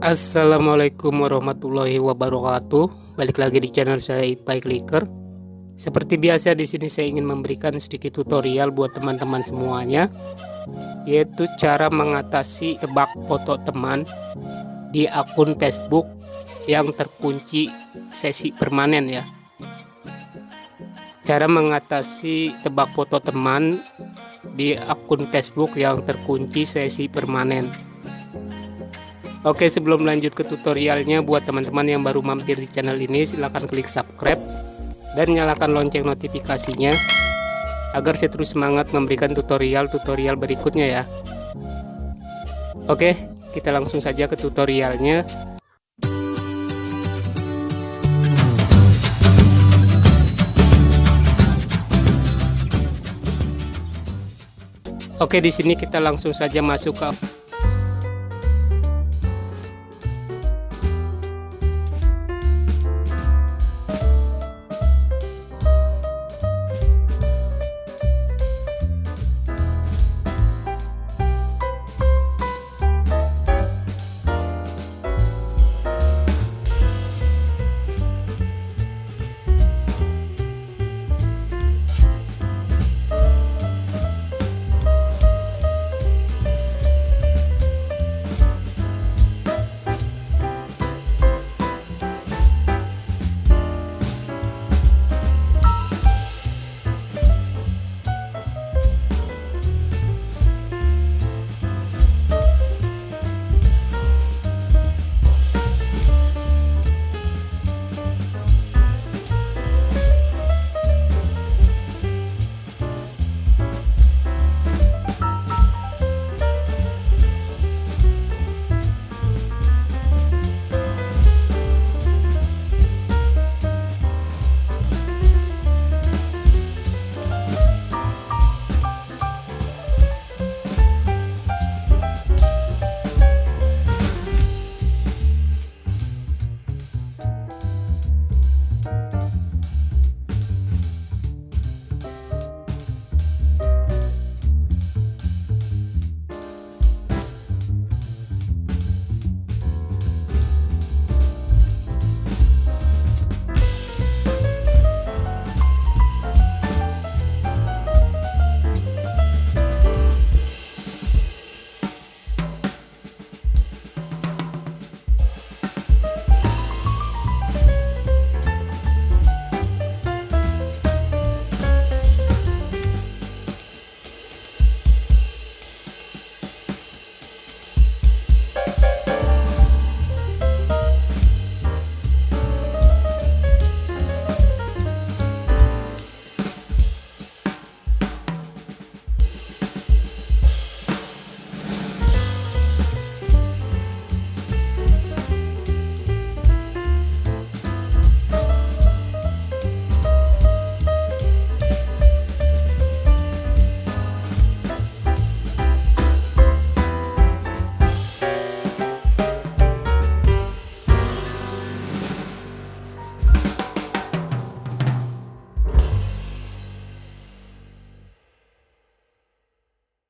Assalamualaikum warahmatullahi wabarakatuh. Balik lagi di channel saya Ipai Clicker. Seperti biasa di sini saya ingin memberikan sedikit tutorial buat teman-teman semuanya, yaitu cara mengatasi tebak foto teman di akun Facebook yang terkunci sesi permanen ya. Cara mengatasi tebak foto teman di akun Facebook yang terkunci sesi permanen. Oke, sebelum lanjut ke tutorialnya, buat teman-teman yang baru mampir di channel ini, silahkan klik subscribe dan nyalakan lonceng notifikasinya agar saya terus semangat memberikan tutorial-tutorial berikutnya ya. Oke, kita langsung saja ke tutorialnya. Oke, di sini kita langsung saja masuk ke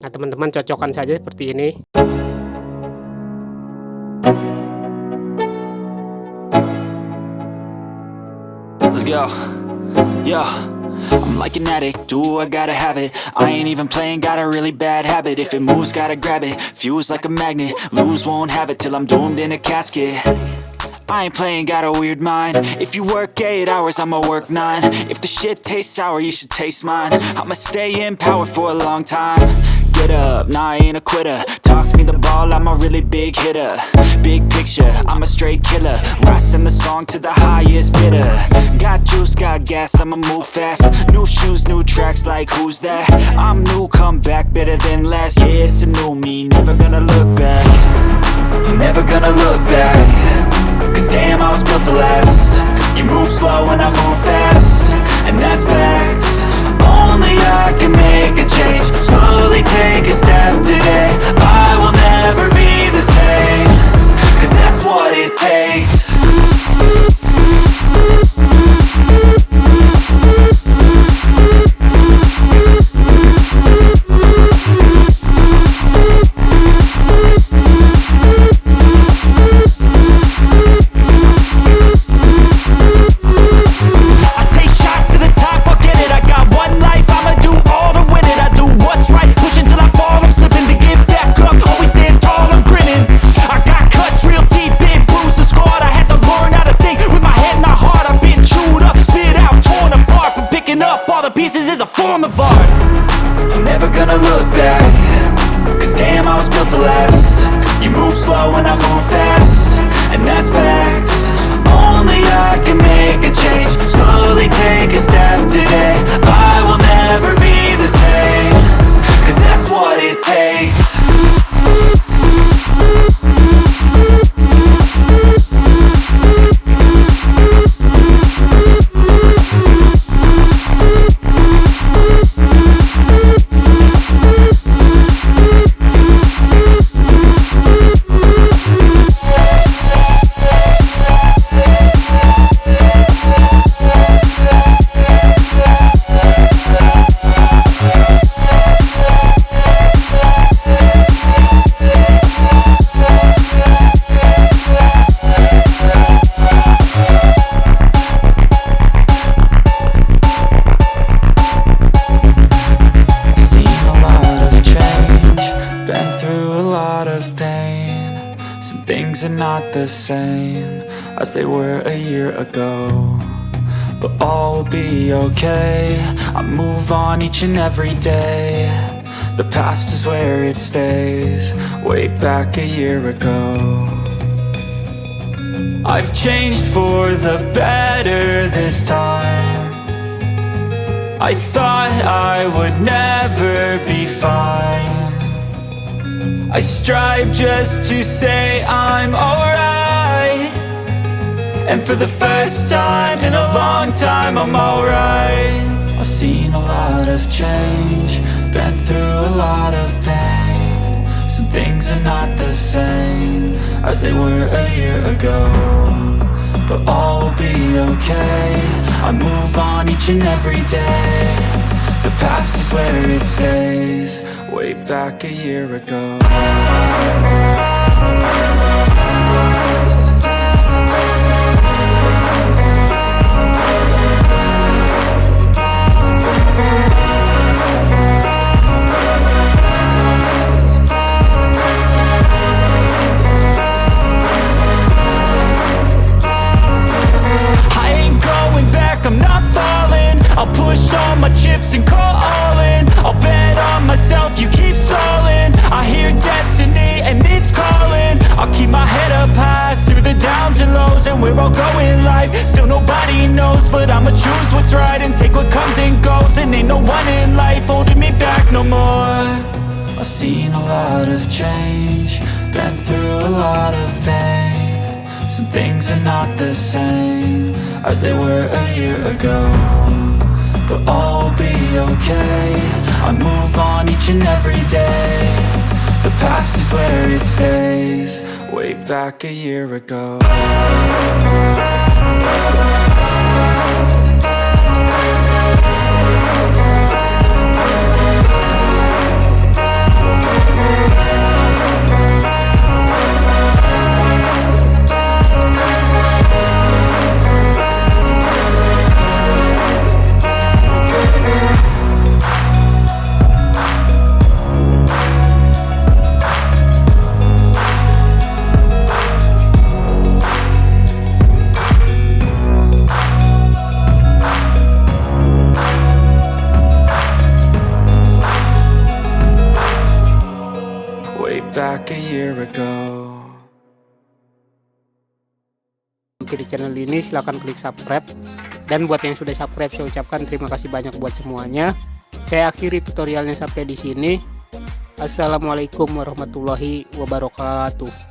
Nah, teman-teman cocokkan saja seperti ini. Let's go. Yeah. I'm like an addict, do I gotta have it. I ain't even playing, got a really bad habit. If it moves, gotta grab it, fuse like a magnet. Lose, won't have it till I'm doomed in a casket. I ain't playing, got a weird mind. If you work 8 hours, I'ma work 9. If the shit tastes sour, you should taste mine. I'ma stay in power for a long time. Get up, nah, I ain't a quitter. Toss me the ball, I'm a really big hitter. Big picture, I'm a straight killer. Rising the song to the highest bidder. Got juice, got gas, I'ma move fast. New shoes, new tracks, like who's that? I'm new, come back, better than last. Yeah, it's a new me, never gonna look back. Never gonna look back. Cause damn, I was built to last. You move slow and I move fast, and that's facts. Only I can make a change. Slowly take a step today. I will never be the same. Cause that's what it takes. Some things are not the same as they were a year ago, but all will be okay. I move on each and every day. The past is where it stays, way back a year ago. I've changed for the better this time. I thought I would never be fine. I strive just to say I'm alright, and for the first time in a long time I'm alright. I've seen a lot of change, been through a lot of pain. Some things are not the same as they were a year ago, but all will be okay. I move on each and every day. The past is where it stays, way back a year ago. I ain't going back, I'm not falling. I'll push all my chips and call all in. I'll bet on myself, you keep stalling. I hear destiny and it's calling. I'll keep my head up high through the downs and lows, and we're all going live. Still nobody knows, but I'ma choose what's right and take what comes and goes. And ain't no one in life holding me back no more. I've seen a lot of change, been through a lot of pain. Some things are not the same as they were a year ago, but all will be okay. I move on each and every day. The past is where it stays, way back a year ago. Back a year ago. Di channel ini silahkan klik subscribe, dan buat yang sudah subscribe saya ucapkan terima kasih banyak buat semuanya. Saya akhiri tutorialnya sampai di sini. Assalamualaikum warahmatullahi wabarakatuh.